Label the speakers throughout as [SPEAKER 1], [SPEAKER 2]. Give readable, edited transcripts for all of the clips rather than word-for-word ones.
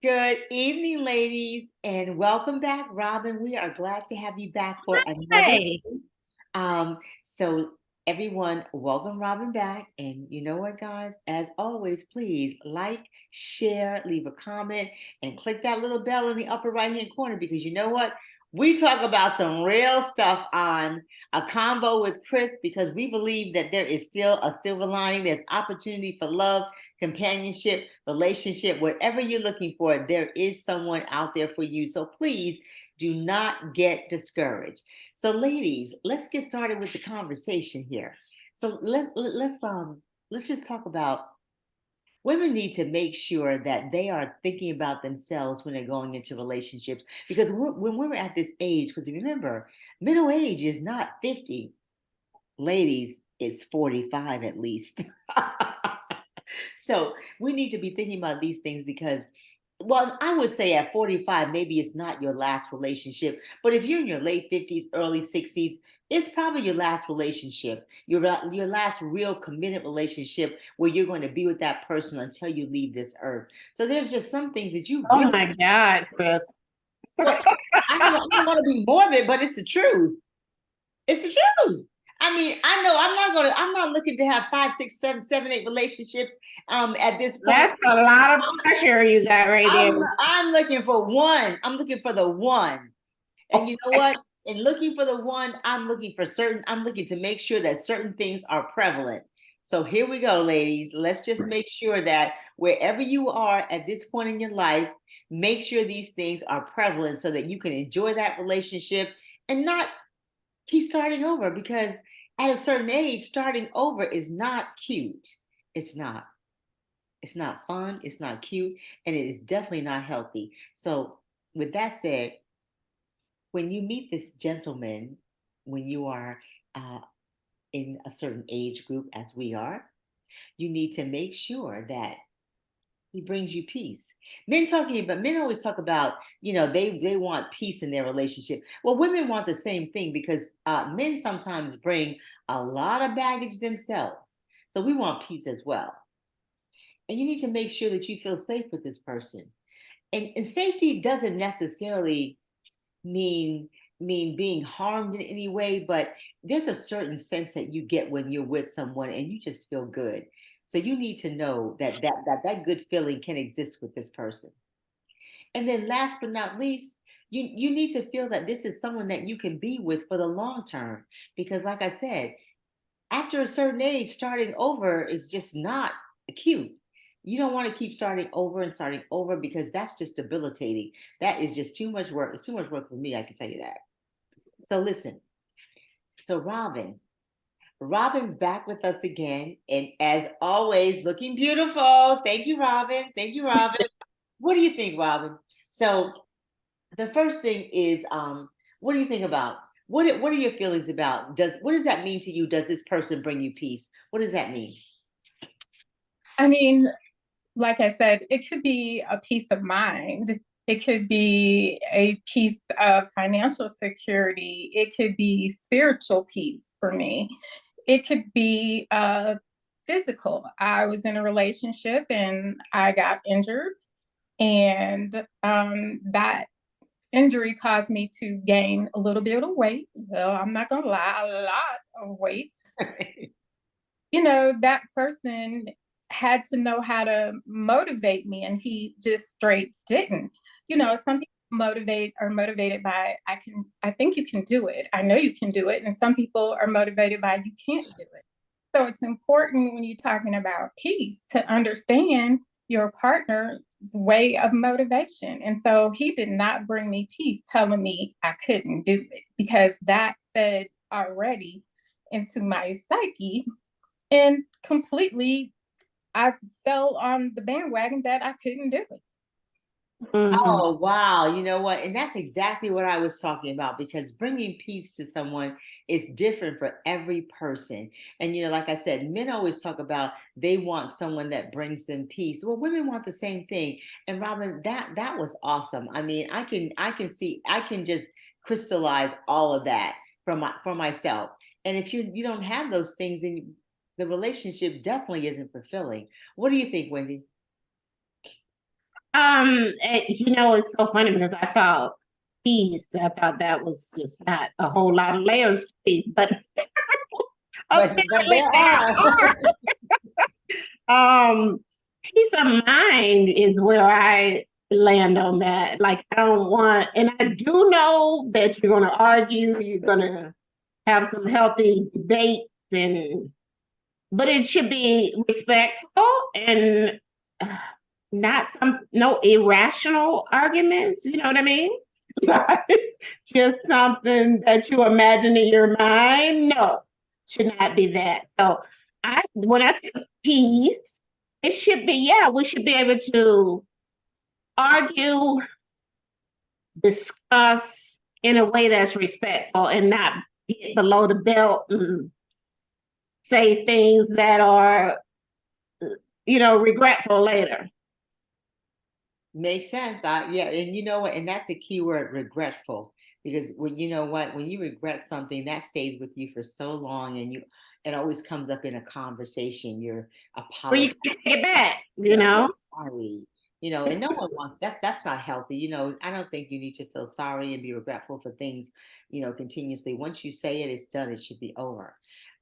[SPEAKER 1] Good evening, ladies, and welcome back, Robin. We are glad to have you back for another.
[SPEAKER 2] Hey,
[SPEAKER 1] So everyone, welcome Robin back. And you know what, guys? As always, please like, share, leave a comment, and click that little bell in the upper right-hand corner because you know what? We talk about some real stuff on a combo with Chris because we believe that there is still a silver lining. There's opportunity for love, companionship, relationship, whatever you're looking for, there is someone out there for you. So please do not get discouraged. So, ladies, let's get started with the conversation here. So let's just talk about women need to make sure that they are thinking about themselves when they're going into relationships because when we're at this age, because remember, middle age is not 50, ladies, it's 45 at least. So we need to be thinking about these things because, well, I would say at 45, maybe it's not your last relationship, but if you're in your late 50s, early 60s, it's probably your last relationship, your last real committed relationship where you're going to be with that person until you leave this earth. So there's just some things that you
[SPEAKER 2] oh
[SPEAKER 1] really,
[SPEAKER 2] my God, Chris.
[SPEAKER 1] well, I don't want to be morbid, but it's the truth. It's the truth. I mean, I know I'm not looking to have five, six, seven, seven, eight relationships at this point.
[SPEAKER 2] That's a lot of pressure you got right there.
[SPEAKER 1] I'm looking for one. I'm looking for the one. And you know what? In looking for the one, I'm looking to make sure that certain things are prevalent. So here we go, ladies. Let's just make sure that wherever you are at this point in your life, make sure these things are prevalent so that you can enjoy that relationship and not keep starting over because at a certain age, starting over is not cute. It's not. It's not fun. It's not cute. And it is definitely not healthy. So, with that said, when you meet this gentleman, when you are uh, in a certain age group, as we are, you need to make sure that he brings you peace. Men always talk about, they want peace in their relationship. Well, women want the same thing because men sometimes bring a lot of baggage themselves. So we want peace as well. And you need to make sure that you feel safe with this person. And safety doesn't necessarily mean being harmed in any way, but there's a certain sense that you get when you're with someone and you just feel good. So you need to know that good feeling can exist with this person. And then last but not least, you need to feel that this is someone that you can be with for the long term because like I said, after a certain age, starting over is just not cute. You don't want to keep starting over because that's just debilitating. That is just too much work. It's too much work for me, I can tell you that. So listen, so Robin's back with us again. And as always, looking beautiful. Thank you, Robin. Thank you, Robin. What do you think, Robin? So the first thing is, what do you think about what are your feelings about? What does that mean to you? Does this person bring you peace? What does that mean?
[SPEAKER 2] I mean, like I said, it could be a peace of mind. It could be a piece of financial security. It could be spiritual peace for me. It could be physical. I was in a relationship and I got injured, and that injury caused me to gain a little bit of weight. Well, I'm not going to lie, a lot of weight. That person had to know how to motivate me, and he just straight didn't. Some people are motivated by, I think you can do it. I know you can do it. And some people are motivated by, you can't do it. So it's important when you're talking about peace to understand your partner's way of motivation. And so he did not bring me peace telling me I couldn't do it, because that fed already into my psyche, and completely I fell on the bandwagon that I couldn't do it.
[SPEAKER 1] Oh, wow. You know what? And that's exactly what I was talking about because bringing peace to someone is different for every person. And, like I said, men always talk about they want someone that brings them peace. Well, women want the same thing. And Robin, that was awesome. I mean, I can just crystallize all of that for myself. And if you don't have those things, then the relationship definitely isn't fulfilling. What do you think, Wendy?
[SPEAKER 3] It's so funny because I thought peace. I thought that was just not a whole lot of layers to peace, but
[SPEAKER 1] But
[SPEAKER 3] apparently
[SPEAKER 1] there
[SPEAKER 3] there
[SPEAKER 1] are.
[SPEAKER 3] are. Peace of mind is where I land on that. Like I don't want, and I do know that you're going to argue, you're going to have some healthy debates, and but it should be respectful and uh, not some no irrational arguments. You know what I mean? Just something that you imagine in your mind. No, should not be that. So when I think of peace, it should be, yeah, we should be able to argue, discuss in a way that's respectful and not get below the belt and say things that are, regretful later.
[SPEAKER 1] Makes sense. Yeah, and you know what? And that's the key word, regretful. Because when you know what, when you regret something, that stays with you for so long, and it always comes up in a conversation. You're
[SPEAKER 3] Or you
[SPEAKER 1] apologizing.
[SPEAKER 3] can take it back,
[SPEAKER 1] Yeah, you're sorry. And no one wants that's not healthy. I don't think you need to feel sorry and be regretful for things, continuously. Once you say it, it's done. It should be over.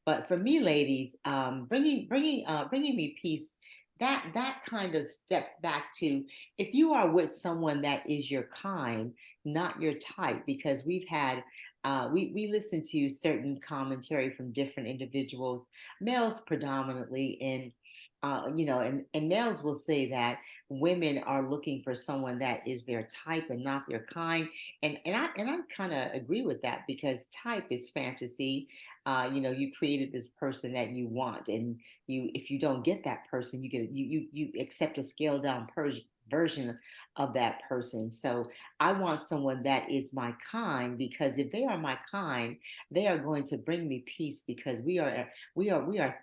[SPEAKER 1] But for me, ladies, bringing me peace. That kind of steps back to if you are with someone that is your kind, not your type, because we listen to certain commentary from different individuals, males predominantly, and males will say that women are looking for someone that is their type and not their kind. And I kind of agree with that because type is fantasy. You created this person that you want, and if you don't get that person, you accept a scaled down version of that person. So I want someone that is my kind, because if they are my kind, they are going to bring me peace, because we are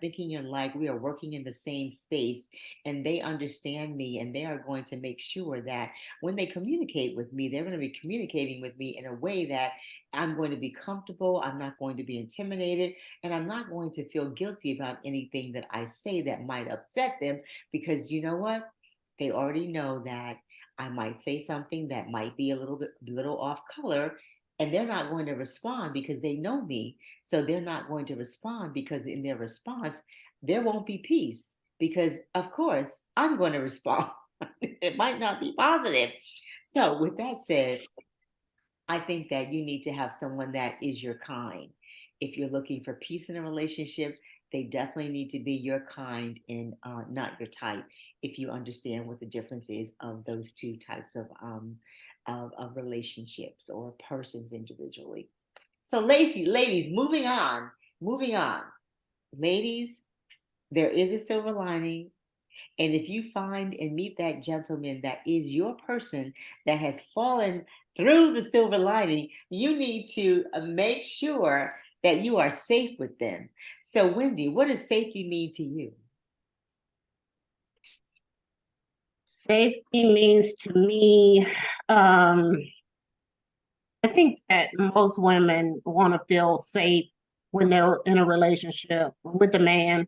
[SPEAKER 1] thinking alike, we are working in the same space, and they understand me, and they are going to make sure that when they communicate with me, they're going to be communicating with me in a way that I'm going to be comfortable, I'm not going to be intimidated, and I'm not going to feel guilty about anything that I say that might upset them, because you know what? They already know that I might say something that might be a little off color, and they're not going to respond because they know me. So they're not going to respond, because in their response, there won't be peace, because of course I'm going to respond. It might not be positive. So with that said, I think that you need to have someone that is your kind. If you're looking for peace in a relationship, they definitely need to be your kind and not your type. If you understand what the difference is of those two types of relationships or persons individually. So, ladies, moving on, ladies, there is a silver lining, and if you find and meet that gentleman that is your person that has fallen through the silver lining, you need to make sure that you are safe with them. So, Wendy, what does safety mean to you?
[SPEAKER 3] Safety means to me, um, I think that most women want to feel safe when they're in a relationship with a man.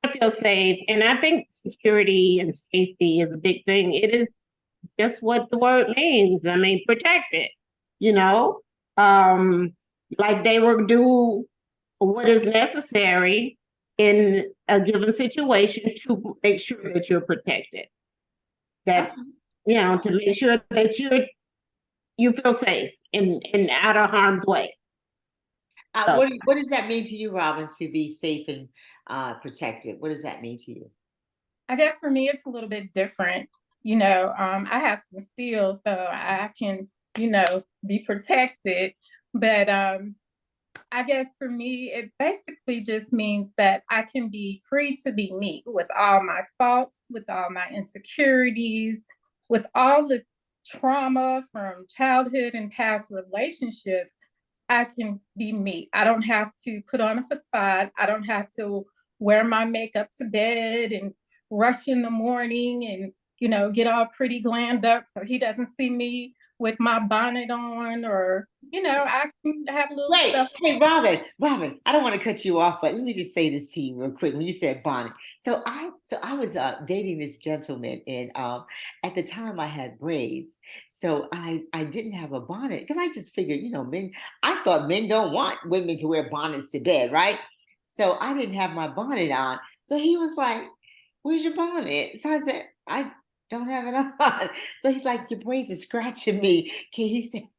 [SPEAKER 3] I feel safe, and I think security and safety is a big thing. It is just what the word means. I mean, protect it, you know, um, like they will do what is necessary in a given situation to make sure that you're protected. That
[SPEAKER 1] Okay.
[SPEAKER 3] to make sure that you feel safe and out of harm's way. So
[SPEAKER 1] What does that mean to you, Robin, to be safe and protected? What does that mean to you?
[SPEAKER 2] I guess for me, it's a little bit different. I have some skills, so I can, be protected. But I guess for me, it basically just means that I can be free to be me with all my faults, with all my insecurities, with all the trauma from childhood and past relationships. I can be me. I don't have to put on a facade. I don't have to wear my makeup to bed and rush in the morning and, get all pretty glammed up so he doesn't see me with my bonnet on or, I can have a little
[SPEAKER 1] Wait,
[SPEAKER 2] stuff.
[SPEAKER 1] hey Robin, I don't want to cut you off, but let me just say this to you real quick. When you said bonnet, so I was dating this gentleman, and at the time I had braids, so I didn't have a bonnet because I just figured, men. I thought men don't want women to wear bonnets to bed, right? So I didn't have my bonnet on. So he was like, "Where's your bonnet?" So I said, "I don't have it on." So he's like, "Your braids are scratching me." Can he say?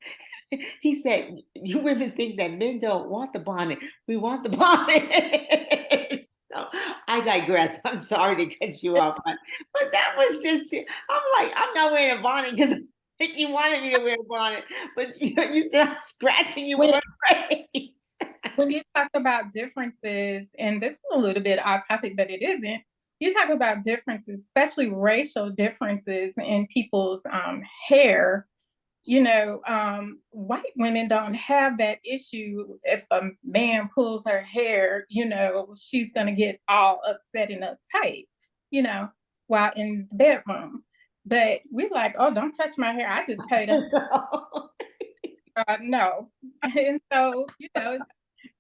[SPEAKER 1] He said, "You women think that men don't want the bonnet. We want the bonnet." So I digress. I'm sorry to cut you off, but that was just. I'm like, I'm not wearing a bonnet because you wanted me to wear a bonnet, but you said I'm scratching you with
[SPEAKER 2] When
[SPEAKER 1] my braids.
[SPEAKER 2] when you talk about differences, and this is a little bit off topic, but it isn't. You talk about differences, especially racial differences in people's hair. White women don't have that issue. If a man pulls her hair, she's gonna get all upset and uptight, you know, while in the bedroom. But we like, oh, don't touch my hair. I just paid no. And so,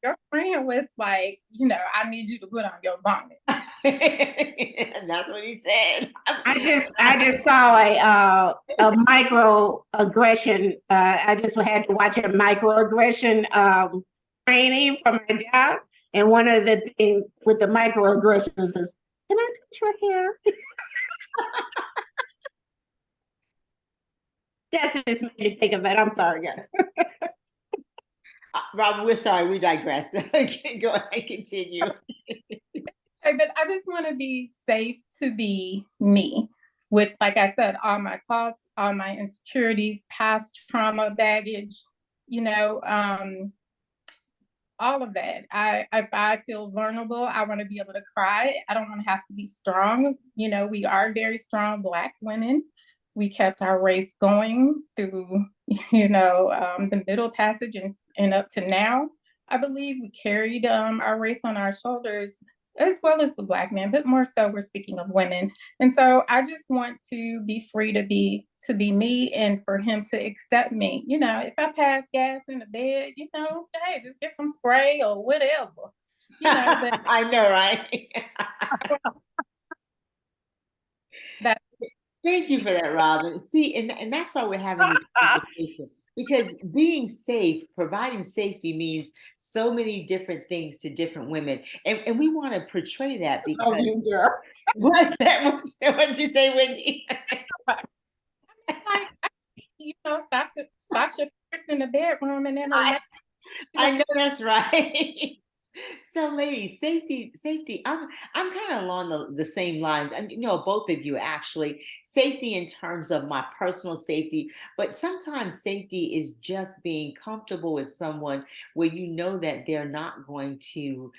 [SPEAKER 2] your friend was like, I need you to put on your bonnet.
[SPEAKER 1] And that's what he said.
[SPEAKER 3] I just saw a microaggression. I just had to watch a microaggression training for my job, and one of the things with the microaggressions is, "Can I touch your hair?" That's just made me think of it. I'm sorry, guys.
[SPEAKER 1] Robin, we're sorry. We digress. Go ahead, continue.
[SPEAKER 2] Okay, but I just want to be safe to be me with, like I said, all my faults, all my insecurities, past trauma, baggage, you know, um, all of that. If I feel vulnerable, I want to be able to cry. I don't want to have to be strong. We are very strong Black women. We kept our race going through, the Middle Passage and up to now. I believe we carried our race on our shoulders as well as the Black man, but more so we're speaking of women. And so I just want to be free to be me and for him to accept me. If I pass gas in the bed, hey, just get some spray or whatever. But
[SPEAKER 1] I know, right?
[SPEAKER 2] that
[SPEAKER 1] Thank you for that, Robin. See, and that's why we're having this conversation, because being safe, providing safety means so many different things to different women. And we want to portray that
[SPEAKER 3] Oh,
[SPEAKER 1] because
[SPEAKER 3] you girl.
[SPEAKER 1] what's that? What'd you say, Wendy?
[SPEAKER 2] like Sasha first in the bedroom and then
[SPEAKER 1] I, I
[SPEAKER 2] like,
[SPEAKER 1] know that's right. So, ladies, safety. I'm kind of along the same lines. Both of you actually. Safety in terms of my personal safety, but sometimes safety is just being comfortable with someone where you know that they're not going to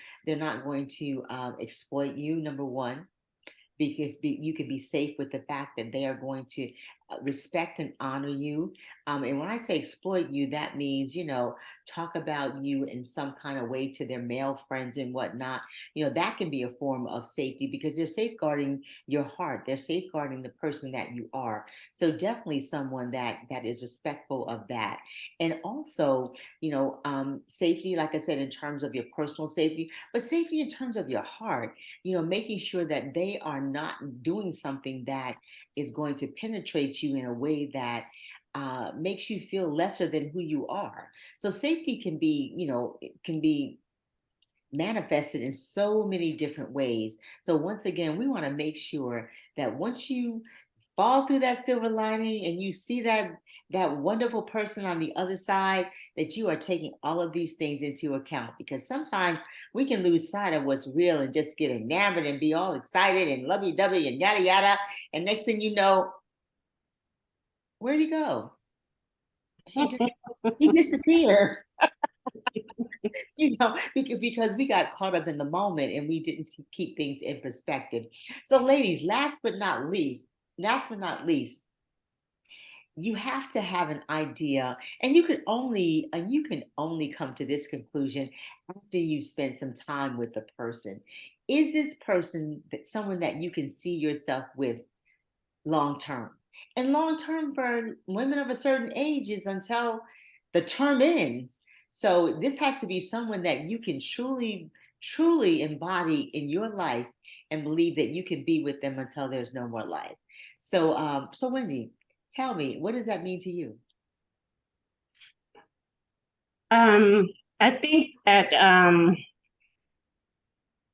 [SPEAKER 1] exploit you. Number one, because you can be safe with the fact that they are going to respect and honor you. And when I say exploit you, that means, talk about you in some kind of way to their male friends and whatnot. That can be a form of safety because they're safeguarding your heart. They're safeguarding the person that you are. So definitely someone that is respectful of that. And also, safety, like I said, in terms of your personal safety, but safety in terms of your heart, making sure that they are not doing something that is going to penetrate you in a way that makes you feel lesser than who you are. So safety can be manifested in so many different ways. So once again, we want to make sure that once you fall through that silver lining and you see that wonderful person on the other side, that you are taking all of these things into account, because sometimes we can lose sight of what's real and just get enamored and be all excited and lovey-dovey and yada yada, and next thing you know, where'd he go? He disappeared. Because we got caught up in the moment and we didn't keep things in perspective. So, ladies, last but not least, you have to have an idea, and you can only come to this conclusion after you spend some time with the person. Is this person that someone that you can see yourself with long term? And long term for women of a certain age is until the term ends. So this has to be someone that you can truly embody in your life and believe that you can be with them until there's no more life. So, so Wendy, tell me, what does that mean to you?
[SPEAKER 3] I think that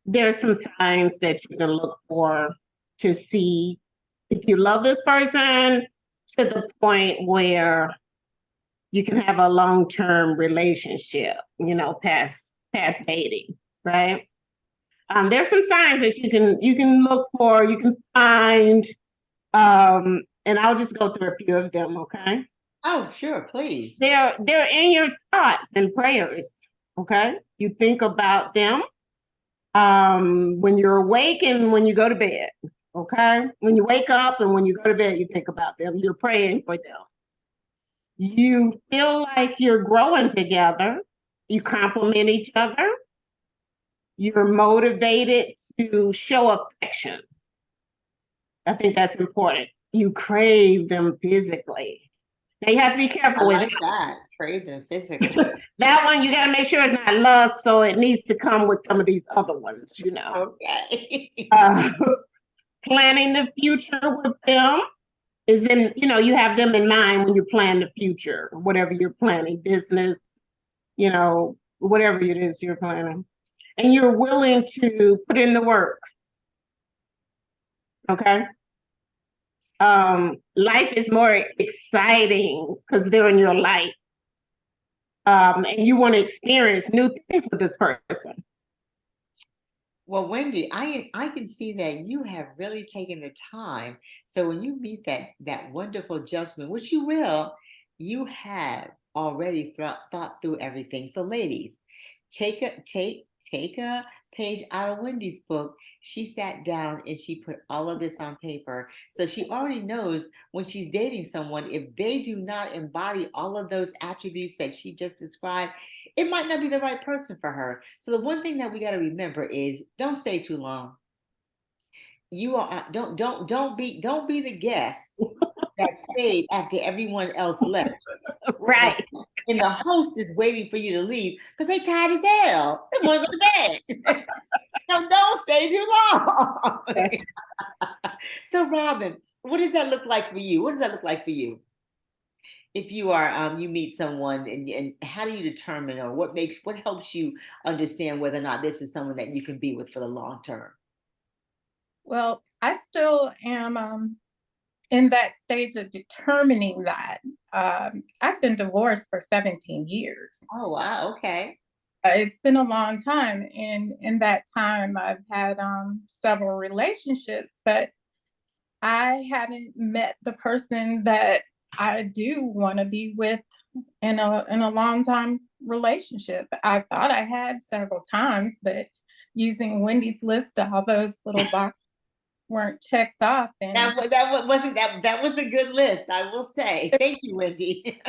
[SPEAKER 3] there's some signs that you can look for to see if you love this person to the point where you can have a long-term relationship, past dating, right? There's some signs that you can look for, you can find, and I'll just go through a few of them, okay?
[SPEAKER 1] Oh, sure, please.
[SPEAKER 3] They're in your thoughts and prayers, okay? You think about them when you're awake and when you go to bed, okay? When you wake up and when you go to bed, you think about them. You're praying for them. You feel like you're growing together. You compliment each other. You're motivated to show affection. I think that's important. You crave them physically. Now you have to be careful
[SPEAKER 1] I
[SPEAKER 3] with
[SPEAKER 1] like
[SPEAKER 3] it.
[SPEAKER 1] that. Crave them physically.
[SPEAKER 3] That one, you got to make sure it's not lust, so it needs to come with some of these other ones,
[SPEAKER 1] Okay.
[SPEAKER 3] Planning the future with them is you have them in mind when you plan the future, whatever you're planning, business, whatever it is you're planning. And you're willing to put in the work. Okay. Life is more exciting because they're in your life. And you want to experience new things with this person.
[SPEAKER 1] Well, Wendy, I can see that you have really taken the time. So when you meet that wonderful gentleman, which you will, you have already thought through everything. So, ladies, take a page out of Wendy's book. She sat down and she put all of this on paper. So she already knows when she's dating someone, if they do not embody all of those attributes that she just described, it might not be the right person for her. So the one thing that we got to remember is don't stay too long. You are don't be the guest that stayed after everyone else left.
[SPEAKER 3] Right.
[SPEAKER 1] And the host is waiting for you to leave because they tired as hell. They want to go to bed. So don't stay too long. So Robin, what does that look like for you? What does that look like for you? If you are you meet someone and how do you determine or what helps you understand whether or not this is someone that you can be with for the long term?
[SPEAKER 2] Well, I still am in that stage of determining that. I've been divorced for 17 years.
[SPEAKER 1] Oh wow, okay.
[SPEAKER 2] It's been a long time, and in that time, I've had several relationships, but I haven't met the person that I do want to be with in a long time relationship. I thought I had several times, but using Wendy's list, all those little boxes weren't checked off, and
[SPEAKER 1] Wasn't that was a good list, I will say. Thank you, Wendy.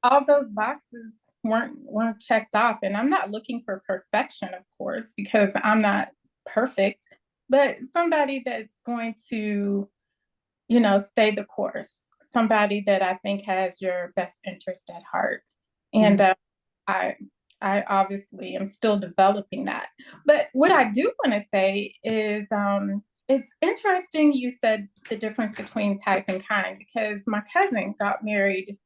[SPEAKER 2] all those boxes weren't checked off. And I'm not looking for perfection, of course, because I'm not perfect, but somebody that's going to stay the course, somebody that I think has your best interest at heart. And I I obviously am still developing that. But what I do want to say is it's interesting you said the difference between type and kind, because my cousin got married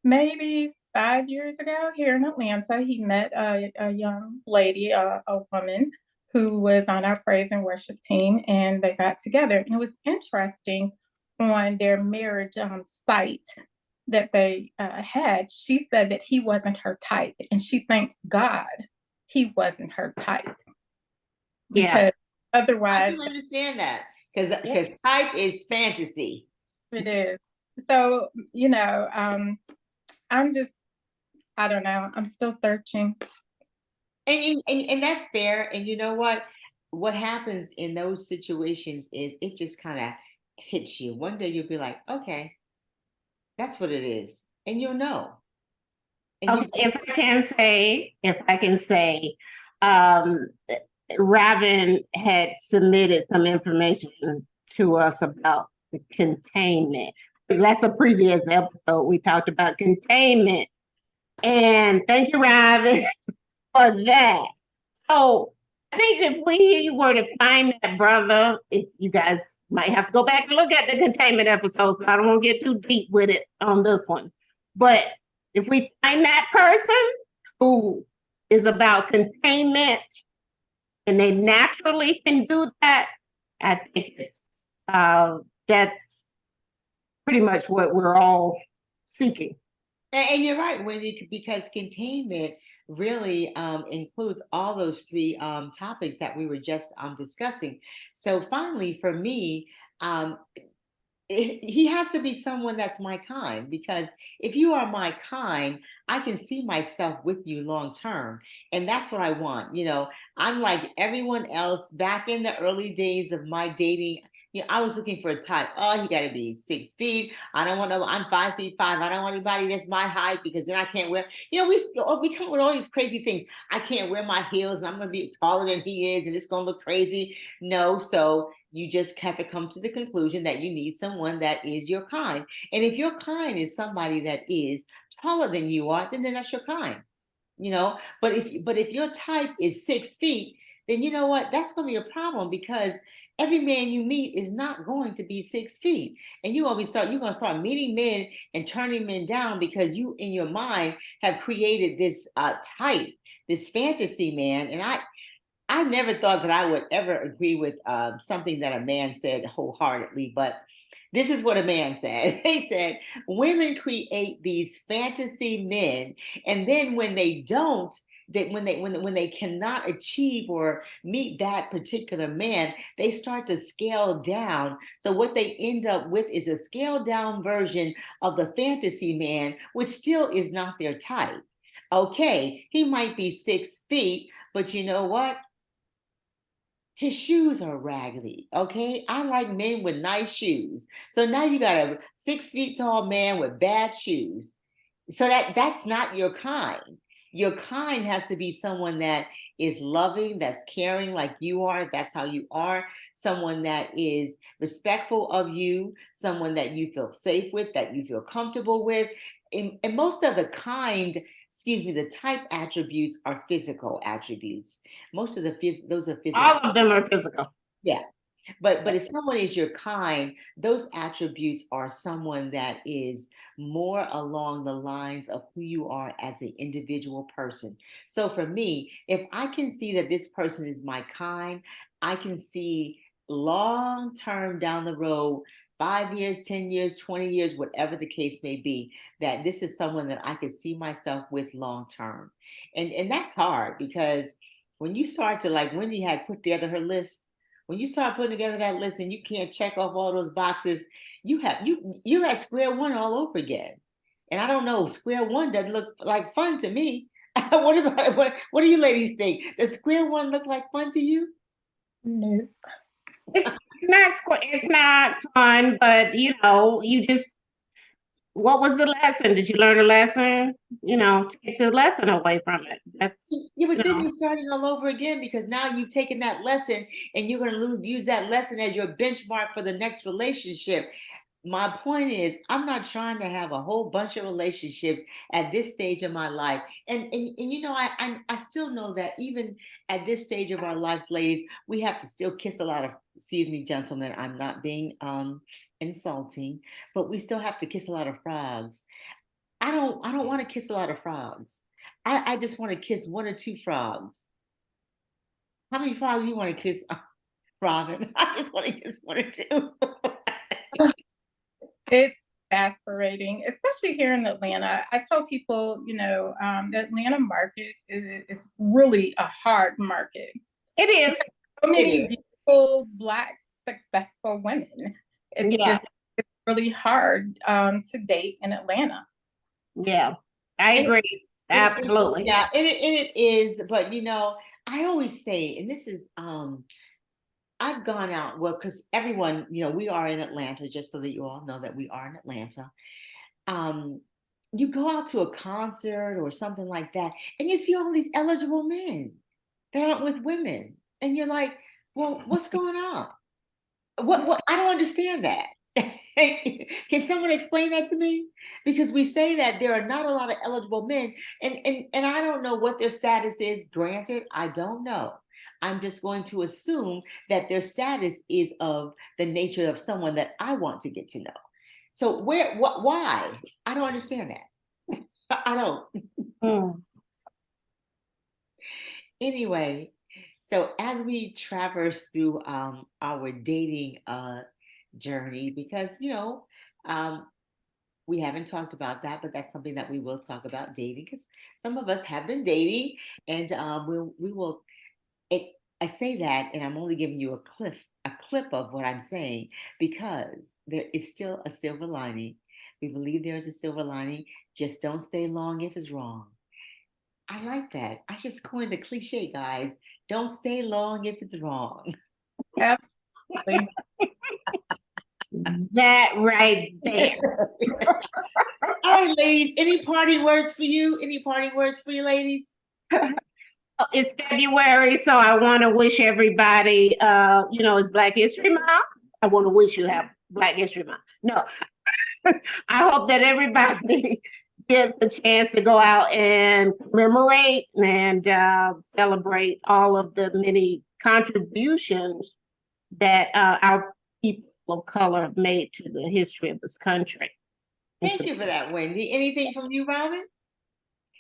[SPEAKER 2] maybe 5 years ago here in Atlanta. He met a young lady, a woman who was on our praise and worship team, and they got together. And it was interesting on their marriage site that they had. She said that he wasn't her type, and she thanked God he wasn't her type
[SPEAKER 3] Yeah.
[SPEAKER 2] because
[SPEAKER 1] I
[SPEAKER 2] otherwise,
[SPEAKER 1] can understand that because type is fantasy.
[SPEAKER 2] it is. So, I'm just, I don't know. I'm still searching.
[SPEAKER 1] And that's fair. And you know what? What happens in those situations is it just kind of hits you. One day you'll be like, okay, that's what it is. And you'll know. And you
[SPEAKER 3] Okay, if I can say, um, Robin had submitted some information to us about the containment. because that's a previous episode. We talked about containment. And thank you, Robin, for that. So I think if we were to find that brother, if you guys might have to go back and look at the containment episodes. I don't want to get too deep with it on this one. But if we find that person who is about containment and they naturally can do that, I think it's that's pretty much what we're all seeking.
[SPEAKER 1] And you're right, Wendy, because containment really includes all those three topics that we were just discussing. So finally, for me, um, he has to be someone that's my kind, because if you are my kind, I can see myself with you long term, and that's what I want. I'm like everyone else back in the early days of my dating. I was looking for a type. Oh, he got to be 6 feet. I don't want to. I'm 5'5". I don't want anybody that's my height, because then I can't wear. We come with all these crazy things. I can't wear my heels, and I'm going to be taller than he is, and it's going to look crazy. No, so you just have to come to the conclusion that you need someone that is your kind. And if your kind is somebody that is taller than you are, then that's your kind. But if your type is 6 feet, then you know what? That's going to be a problem, because every man you meet is not going to be 6 feet. And you're going to start meeting men and turning men down, because you in your mind have created this type, this fantasy man. And I never thought that I would ever agree with something that a man said wholeheartedly, but this is what a man said. He said, women create these fantasy men, and then when they don't, when they cannot achieve or meet that particular man, they start to scale down. So what they end up with is a scaled down version of the fantasy man, which still is not their type. Okay, he might be 6 feet, but you know what? His shoes are raggedy. Okay. I like men with nice shoes. So now you got a 6 feet tall man with bad shoes. So that's not your kind. Your kind has to be someone that is loving, that's caring like you are, if that's how you are, someone that is respectful of you, someone that you feel safe with, that you feel comfortable with. And most of the the type attributes are physical attributes. Most of those are
[SPEAKER 3] All
[SPEAKER 1] physical.
[SPEAKER 3] of them are physical.
[SPEAKER 1] Yeah. But if someone is your kind, those attributes are someone that is more along the lines of who you are as an individual person. So for me, if I can see that this person is my kind, I can see long term down the road, 5 years, 10 years, 20 years, whatever the case may be, that this is someone that I could see myself with long term. And that's hard, because when you start to, like Wendy had put together her list, when you start putting together that list and you can't check off all those boxes, you're at square one all over again. And I don't know, square one doesn't look like fun to me. What do you ladies think? Does square one look like fun to you?
[SPEAKER 2] No.
[SPEAKER 3] It's not fun, but you just what was the lesson? Did you learn a lesson? Take the lesson away from it. That's
[SPEAKER 1] Yeah, but
[SPEAKER 3] you
[SPEAKER 1] then
[SPEAKER 3] know,
[SPEAKER 1] you're starting all over again, because now you've taken that lesson and you're going to use that lesson as your benchmark for the next relationship. My point is, I'm not trying to have a whole bunch of relationships at this stage of my life. And I still know that even at this stage of our lives, ladies, we have to still kiss a lot of, excuse me, gentlemen, I'm not being insulting, but we still have to kiss a lot of frogs. I don't want to kiss a lot of frogs. I just want to kiss one or two frogs. How many frogs do you want to kiss, Robin? I just want to kiss one or two.
[SPEAKER 2] It's exasperating, especially here in Atlanta. I tell people, the Atlanta market is really a hard market.
[SPEAKER 3] it is.
[SPEAKER 2] So
[SPEAKER 1] It
[SPEAKER 2] many
[SPEAKER 1] is.
[SPEAKER 2] beautiful, Black, successful women. It's
[SPEAKER 3] Yeah,
[SPEAKER 2] just really hard to date in Atlanta.
[SPEAKER 3] yeah. I
[SPEAKER 1] And
[SPEAKER 3] agree. Absolutely.
[SPEAKER 1] yeah, and it is, but I always say, and this is I've gone out, well, because everyone, we are in Atlanta, just so that you all know that we are in Atlanta. Um, you go out to a concert or something like that, and you see all these eligible men that aren't with women. And you're like, well, what's going on? What I don't understand that. Can someone explain that to me? Because we say that there are not a lot of eligible men, and I don't know what their status is. Granted, I don't know. I'm just going to assume that their status is of the nature of someone that I want to get to know. So why? I don't understand that. I don't.
[SPEAKER 3] Mm.
[SPEAKER 1] Anyway, so as we traverse through our dating journey, because um, we haven't talked about that, but that's something that we will talk about dating because some of us have been dating, and we will. It, I say that, and I'm only giving you a clip of what I'm saying because there is still a silver lining. We believe there is a silver lining. Just don't stay long if it's wrong. I like that. I just coined a cliche, guys. Don't stay long if it's wrong.
[SPEAKER 2] Absolutely.
[SPEAKER 3] That right there.
[SPEAKER 1] All right, ladies. Any parting words for you? Any parting words for you, ladies?
[SPEAKER 3] It's February, so I want to wish everybody, it's Black History Month. I want to wish you have Black History Month. No, I hope that everybody gets the chance to go out and commemorate and celebrate all of the many contributions that our people of color have made to the history of this country.
[SPEAKER 1] Thank you for that, Wendy. Anything from you, Robin?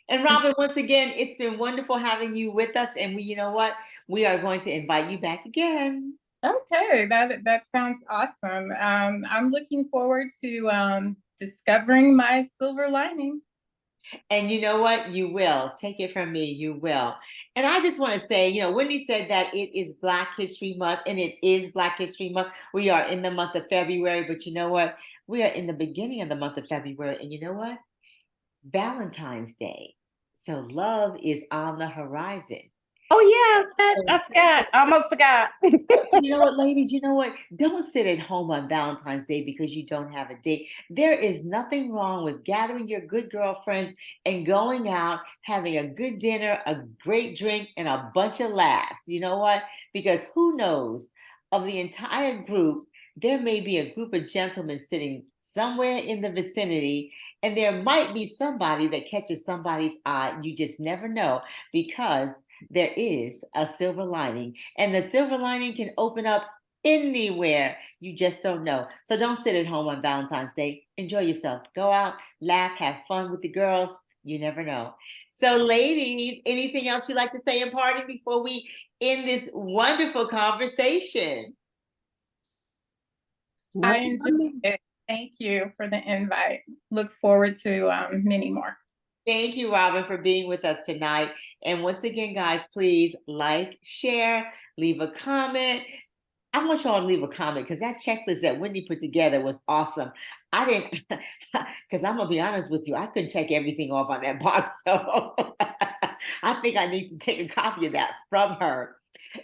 [SPEAKER 1] And Robin, once again, it's been wonderful having you with us. And you know what? We are going to invite you back again.
[SPEAKER 2] Okay, that sounds awesome. I'm looking forward to discovering my silver lining.
[SPEAKER 1] And you know what? You will. Take it from me. You will. And I just want to say, Wendy said that it is Black History Month, and it is Black History Month. We are in the month of February, but you know what? We are in the beginning of the month of February. And you know what? Valentine's Day. So love is on the horizon.
[SPEAKER 3] Oh yeah, I forgot. I almost forgot.
[SPEAKER 1] So you know what, ladies, you know what? Don't sit at home on Valentine's Day because you don't have a date. There is nothing wrong with gathering your good girlfriends and going out, having a good dinner, a great drink, and a bunch of laughs. You know what? Because who knows, of the entire group, there may be a group of gentlemen sitting somewhere in the vicinity, and there might be somebody that catches somebody's eye. You just never know because there is a silver lining, and the silver lining can open up anywhere. You just don't know. So don't sit at home on Valentine's Day. Enjoy yourself. Go out, laugh, have fun with the girls. You never know. So, ladies, anything else you'd like to say in parting before we end this wonderful conversation?
[SPEAKER 2] I enjoyed it. Thank you for the invite. Look forward to many more.
[SPEAKER 1] Thank you, Robin, for being with us tonight. And once again, guys, please like, share, leave a comment. I want y'all to leave a comment because that checklist that Wendy put together was awesome. I didn't, because I'm going to be honest with you, I couldn't check everything off on that box. So I think I need to take a copy of that from her.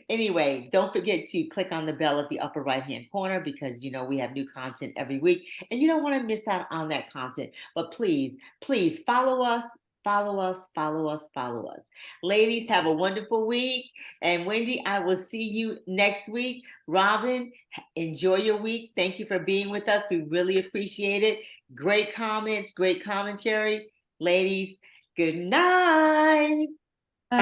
[SPEAKER 1] Anyway, don't forget to click on the bell at the upper right hand corner because we have new content every week and you don't want to miss out on that content. But please, please follow us, follow us, follow us, follow us. Ladies, have a wonderful week. And Wendy, I will see you next week. Robin, enjoy your week. Thank you for being with us. We really appreciate it. Great comments, great commentary. Ladies, good night.
[SPEAKER 2] Bye.